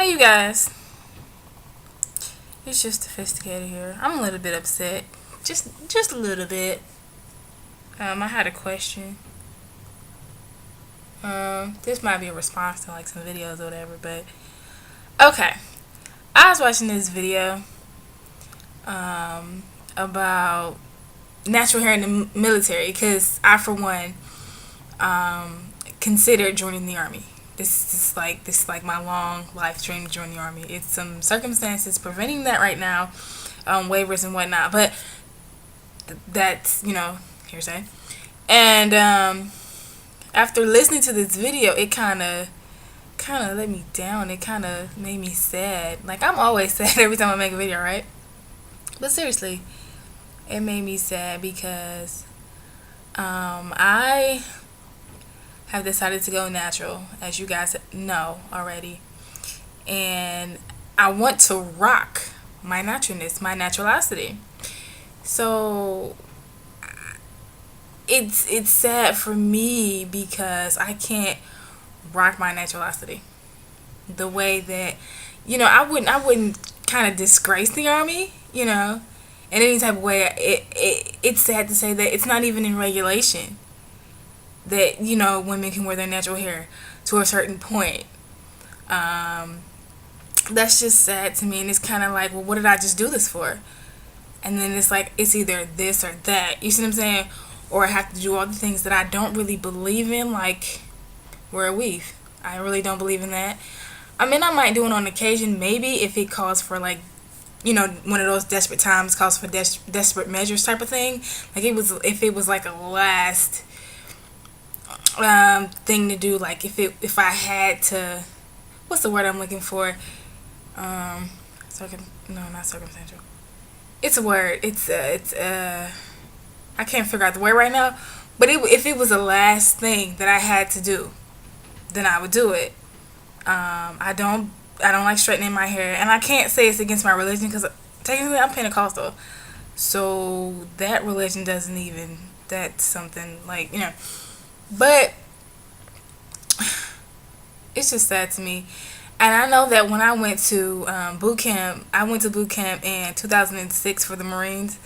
Hey you guys, it's just sophisticated here. I'm a little bit upset, just a little bit. I had a question. This might be a response to like some videos or whatever, but okay. I was watching this video about natural hair in the military because I, for one, considered joining the army. This is like my long life dream to join the army. It's some circumstances preventing that right now, waivers and whatnot. But that's hearsay. And after listening to this video, it kind of let me down. It kind of made me sad. Like, I'm always sad every time I make a video, right? But seriously, it made me sad because I have decided to go natural, as you guys know already. And I want to rock my naturalness, my naturality. So it's sad for me because I can't rock my naturality the way that I wouldn't kind of disgrace the army, in any type of way. It's sad to say that it's not even in regulation that women can wear their natural hair to a certain point. That's just sad to me, and it's kind of like, well, what did I just do this for? And then it's like, it's either this or that, you see what I'm saying? Or I have to do all the things that I don't really believe in, like wear a weave. I really don't believe in that. I mean, I might do it on occasion, maybe if it calls for like, one of those desperate times, calls for desperate measures type of thing. Like, if it was like a last thing to do, like if I had to, what's the word I'm looking for? No, not circumstantial. It's a word. I can't figure out the word right now. But if it was the last thing that I had to do, then I would do it. I don't like straightening my hair, and I can't say it's against my religion because technically I'm Pentecostal, so that religion doesn't even. That's something like but it's just sad to me. And I know that when I went to boot camp, I went to boot camp in 2006 for the Marines.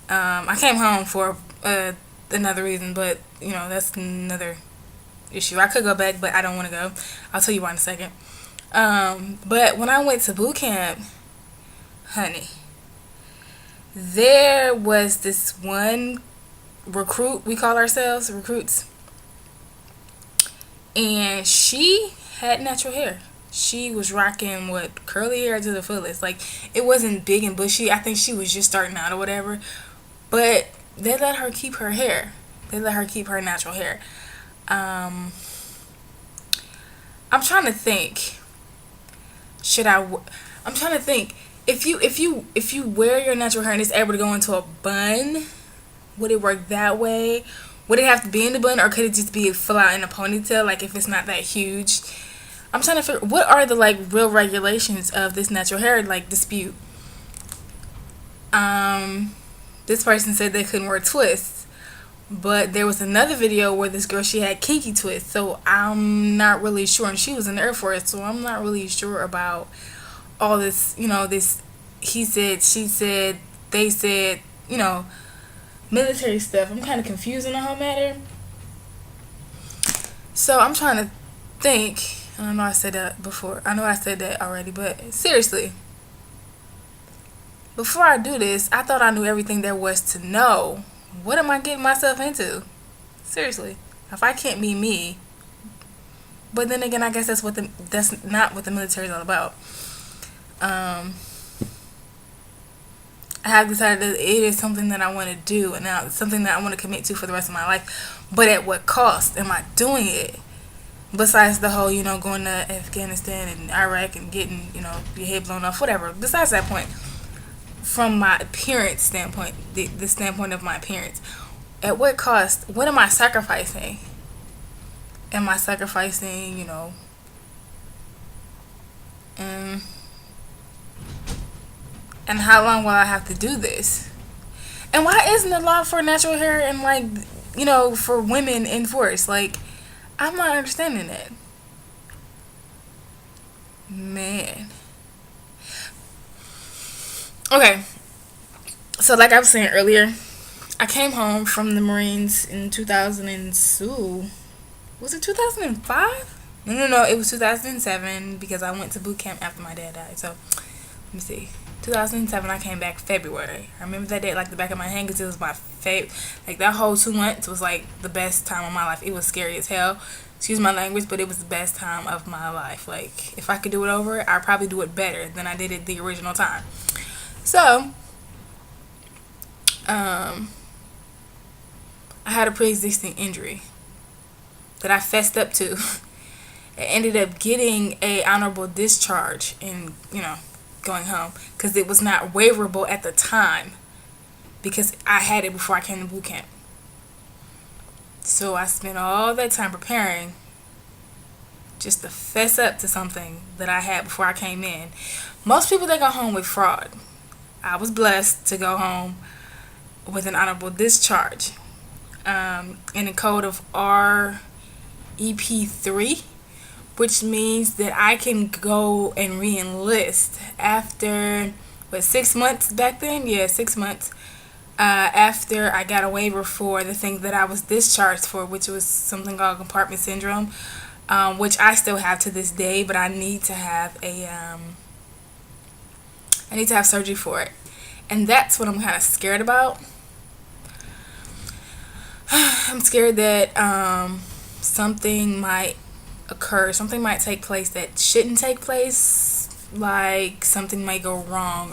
I came home for another reason, but that's another issue. I could go back, but I don't want to go. I'll tell you why in a second. But when I went to boot camp, honey, there was this one recruit. We call ourselves recruits, and she had natural hair. She was rocking curly hair to the fullest. Like, it wasn't big and bushy. I think she was just starting out or whatever. But they let her keep her hair. They let her keep her natural hair. I'm trying to think. I'm trying to think. If you wear your natural hair and it's able to go into a bun, would it work that way? Would it have to be in the bun, or could it just be full out in a ponytail? Like, if it's not that huge. I'm trying to figure what are the like real regulations of this natural hair like dispute. This person said they couldn't wear twists, but there was another video where this girl, she had kinky twists. So I'm not really sure, and she was in the Air Force, so I'm not really sure about all this. This he said, she said, they said, military stuff. I'm kind of confused on the whole matter. So I'm trying to think. I know I said that before. I know I said that already, but seriously, before I do this, I thought I knew everything there was to know. What am I getting myself into? Seriously, if I can't be me, but then again, I guess that's not what the military is all about. I have decided that it is something that I want to do, and now it's something that I want to commit to for the rest of my life. But at what cost am I doing it? Besides the whole, going to Afghanistan and Iraq and getting, your head blown off, whatever. Besides that point, from my appearance standpoint, the standpoint of my appearance, at what cost? What am I sacrificing? Am I sacrificing, and how long will I have to do this? And why isn't the law for natural hair and for women enforced? Like, I'm not understanding it. Man. Okay. So like I was saying earlier, I came home from the Marines in 2002. Was it 2005? No. It was 2007 because I went to boot camp after my dad died. So let me see. 2007, I came back February. I remember that day like the back of my hand because it was my favorite. Like that whole 2 months was like the best time of my life. It was scary as hell. Excuse my language, but it was the best time of my life. Like if I could do it over, I'd probably do it better than I did it the original time. So, um, I had a pre-existing injury that I fessed up to. I ended up getting a honorable discharge and going home because it was not waiverable at the time because I had it before I came to boot camp. So I spent all that time preparing just to fess up to something that I had before I came in. Most people, they go home with fraud. I was blessed to go home with an honorable discharge in the code of REP3, which means that I can go and re-enlist after 6 months back then. Yeah, 6 months after I got a waiver for the thing that I was discharged for, which was something called compartment syndrome, which I still have to this day, but I need to have surgery for it, and that's what I'm kind of scared about. I'm scared that something might occur, something might take place that shouldn't take place, like something might go wrong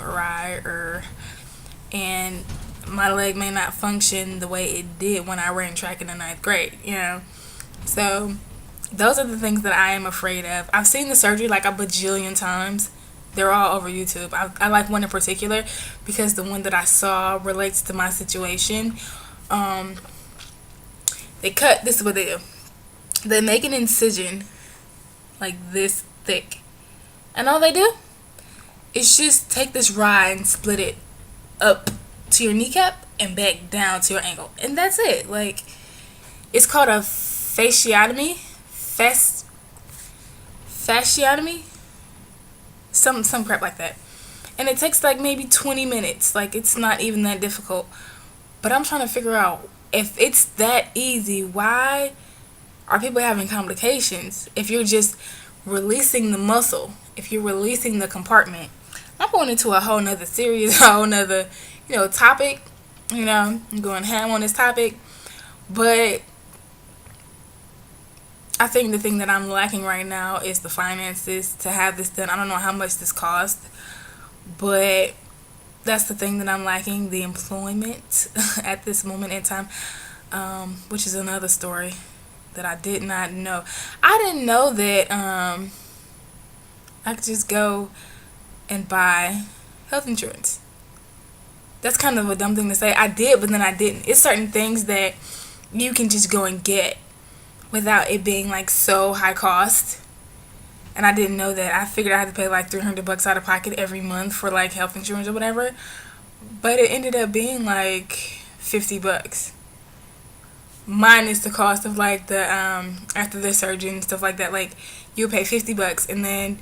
and my leg may not function the way it did when I ran track in the 9th grade. So those are the things that I am afraid of. I've seen the surgery like a bajillion times. They're all over YouTube. I like one in particular because the one that I saw relates to my situation. This is what they do. They make an incision like this thick. And all they do is just take this rod and split it up to your kneecap and back down to your ankle. And that's it. Like, it's called a fasciotomy. Fasciotomy? Some crap like that. And it takes like maybe 20 minutes. Like, it's not even that difficult. But I'm trying to figure out, if it's that easy, why are people having complications? If you're just releasing the muscle, if you're releasing the compartment. I'm going into a whole nother series, a whole nother, topic. I'm going ham on this topic. But I think the thing that I'm lacking right now is the finances to have this done. I don't know how much this costs, but that's the thing that I'm lacking, the employment at this moment in time, which is another story that I did not know. I didn't know that I could just go and buy health insurance. That's kind of a dumb thing to say. I did, but then I didn't. It's certain things that you can just go and get without it being like so high cost. And I didn't know that. I figured I had to pay like $300 out of pocket every month for like health insurance or whatever. But it ended up being like $50. Minus the cost of like the after the surgery and stuff like that. Like, you pay $50, and then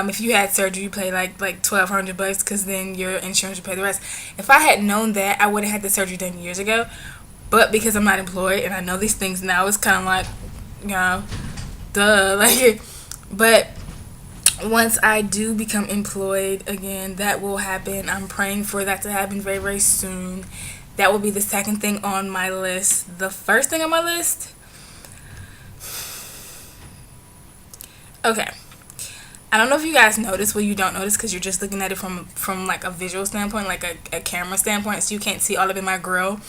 if you had surgery, you pay like $1,200 because then your insurance would pay the rest. If I had known that, I would have had the surgery done years ago. But because I'm not employed and I know these things now, it's kind of like, duh. Like, but once I do become employed again, that will happen. I'm praying for that to happen very, very soon. That will be the second thing on my list. The first thing on my list, okay. I don't know if you guys notice. Well, you don't notice because you're just looking at it from like a visual standpoint, like a camera standpoint, so you can't see all of it in my grill.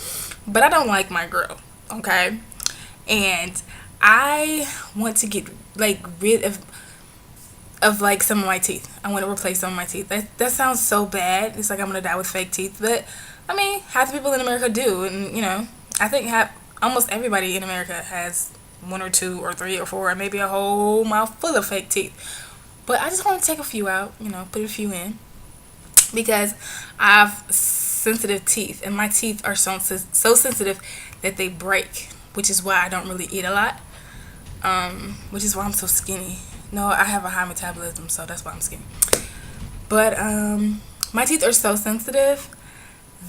But I don't like my grill, okay? And I want to get like rid of like some of my teeth. I want to replace some of my teeth. That sounds so bad. It's like I'm gonna die with fake teeth, but I mean, half the people in America do, and I think almost everybody in America has 1 or 2 or 3 or 4, or maybe a whole mouth full of fake teeth. But I just want to take a few out, put a few in, because I have sensitive teeth, and my teeth are so sensitive that they break, which is why I don't really eat a lot, which is why I'm so skinny, No, I have a high metabolism, so that's why I'm skinny. But my teeth are so sensitive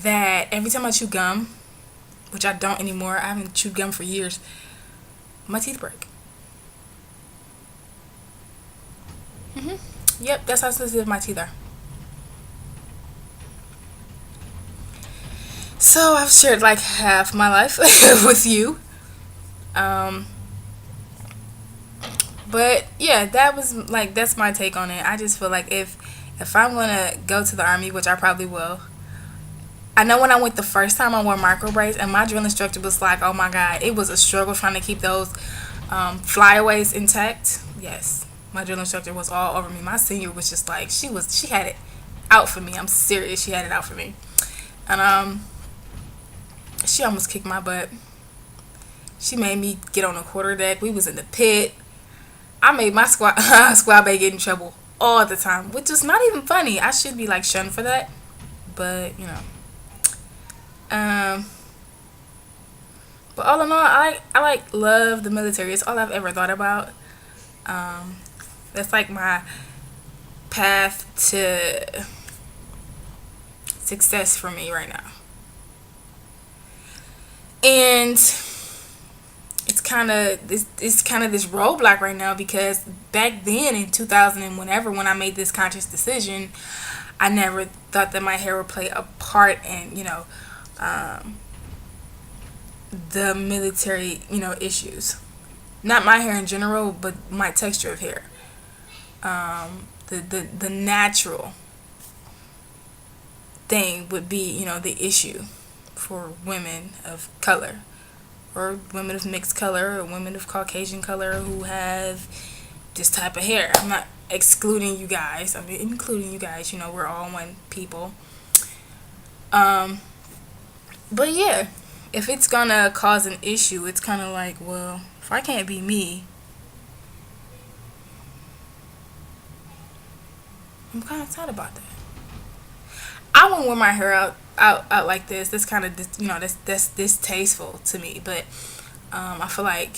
that every time I chew gum, which I don't anymore, I haven't chewed gum for years, my teeth break. Yep, that's how sensitive my teeth are. So I've shared like half my life with you. Um, but yeah, that was like, that's my take on it. I just feel like if I'm gonna go to the army, which I probably will. I know when I went the first time, I wore micro braids, and my drill instructor was like, "Oh my god, it was a struggle trying to keep those flyaways intact." Yes, my drill instructor was all over me. My senior was just like, she had it out for me. I'm serious, she had it out for me, and she almost kicked my butt. She made me get on the quarter deck. We was in the pit. I made my squad mate get in trouble all the time, which is not even funny. I should be like shunned for that, but you know. Um, but all in all, I like love the military. It's all I've ever thought about. Um, that's like my path to success for me right now. And it's kind of this roadblock right now, because back then in 2000 and whenever, when I made this conscious decision, I never thought that my hair would play a part in, um, the military, issues. Not my hair in general, but my texture of hair. The natural thing would be, the issue for women of color, or women of mixed color, or women of Caucasian color who have this type of hair. I'm not excluding you guys. I mean, including you guys. We're all one people. But yeah, if it's gonna cause an issue, it's kind of like, well, if I can't be me, I'm kind of sad about that. I wouldn't wear my hair out like this. That's kind of, that's distasteful to me. But I feel like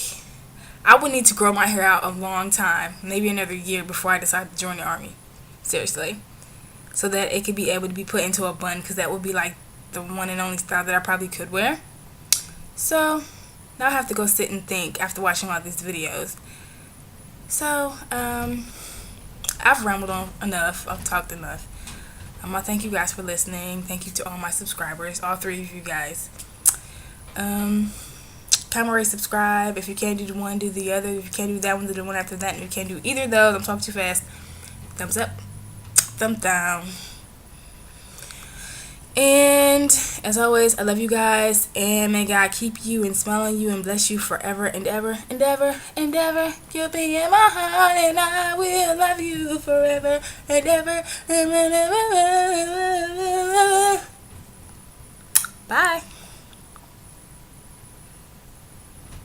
I would need to grow my hair out a long time, maybe another year, before I decide to join the army. Seriously, so that it could be able to be put into a bun, because that would be like the one and only style that I probably could wear. So now I have to go sit and think after watching all these videos. So I've rambled on enough. I've talked enough. I thank you guys for listening. Thank you to all my subscribers, all 3 of you guys. Comment, rate, subscribe. If you can't do the one, do the other. If you can't do that one, do the one after that. And if you can't do either of those, I'm talking too fast, thumbs up, thumb down. And as always, I love you guys, and may God keep you and smile on you and bless you forever and ever and ever and ever. You'll be in my heart, and I will love you forever and ever and ever.